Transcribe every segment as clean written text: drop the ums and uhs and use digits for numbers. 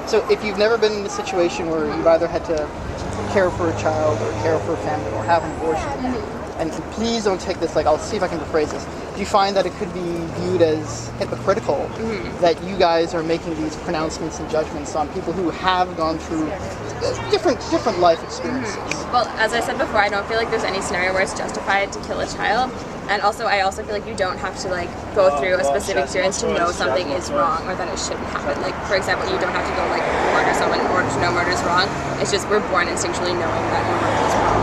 So if you've never been in a situation where you've either had to care for a child or care for a family or have an abortion, and please don't take this, like, I'll see if I can rephrase this. Do you find that it could be viewed as hypocritical that you guys are making these pronouncements and judgments on people who have gone through different life experiences? Well, as I said before, I don't feel like there's any scenario where it's justified to kill a child. And also, I also feel like you don't have to like go through a specific experience to know something is wrong or that it shouldn't happen. Like, for example, you don't have to go like murder someone in order to know murder is wrong. It's just we're born instinctually knowing that murder is wrong.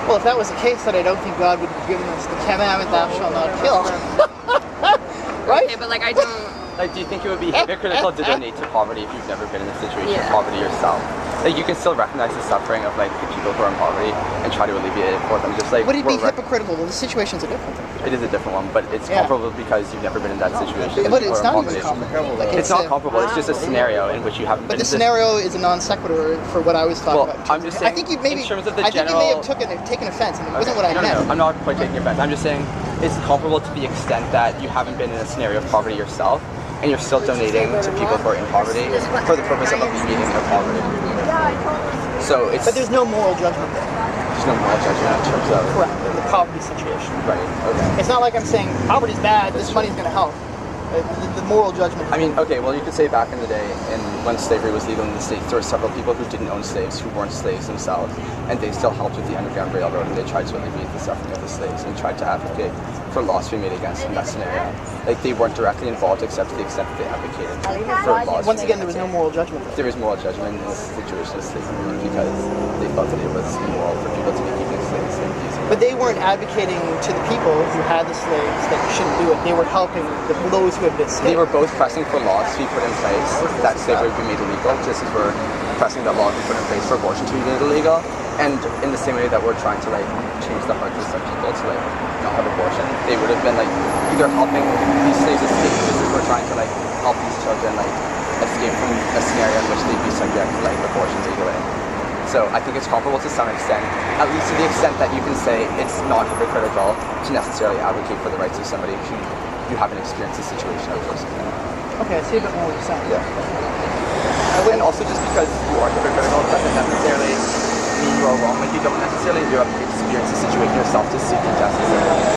Well, if that was the case, then I don't think God would have given us the commandment, thou shalt not kill. Right? Okay, but like I don't. Like, do you think it would be hypocritical to donate to poverty if you've never been in a situation of poverty yourself? Like, you can still recognize the suffering of like the people who are in poverty and try to alleviate it for them. Just like would it be hypocritical? Well, the situation's a different thing. It is a different one, but it's comparable because you've never been in that situation. But it's not poverty. even comparable. Like, it's not comparable. It's just a scenario in which you haven't been. But the scenario is a non sequitur for what I was talking about. I'm just saying. I think you maybe. In terms of the I think general, you may have taken offense, and it wasn't what I meant. No, I'm not quite taking offense. I'm just saying it's comparable to the extent that you haven't been in a scenario of poverty yourself, and you're still donating to people who are in poverty for the purpose of alleviating their poverty. So it's. But there's no moral judgment there. There's no moral judgment in terms of. Correct. In the poverty situation. Right. Okay. It's not like I'm saying poverty's bad. This money's going to help. The moral judgment. I mean, okay, well, you could say back in the day, when slavery was legal in the States, there were several people who didn't own slaves, who weren't slaves themselves, and they still helped with the Underground Railroad, and they tried to alleviate the suffering of the slaves, and tried to advocate for laws to be made against in that scenario. Like, they weren't directly involved, except to the extent that they advocated for laws. Once again, there was no moral judgment. There was moral judgment in this situation of slavery, because they felt that it was immoral for people to be keeping slaves and using. But they weren't advocating to the people who had the slaves that you shouldn't do it. They were helping those who had been slaves. They were both pressing for laws to be put in place that slavery would be made illegal, just as we're pressing that law to be put in place for abortion to be made illegal. And in the same way that we're trying to like change the hearts of some people to like not have abortion, they would have been like either helping these slaves escape, just as we're trying to like help these children like escape from a scenario in which they'd be subject to like abortion legally. So I think it's comparable to some extent, at least to the extent that you can say it's not hypocritical to necessarily advocate for the rights of somebody who you haven't experienced a situation of forcing them. Okay, I see a bit more what you're saying. Yeah. And also just because you are hypocritical doesn't necessarily mean you are wrong. Like, you don't necessarily have to experience a situation yourself to seek justice.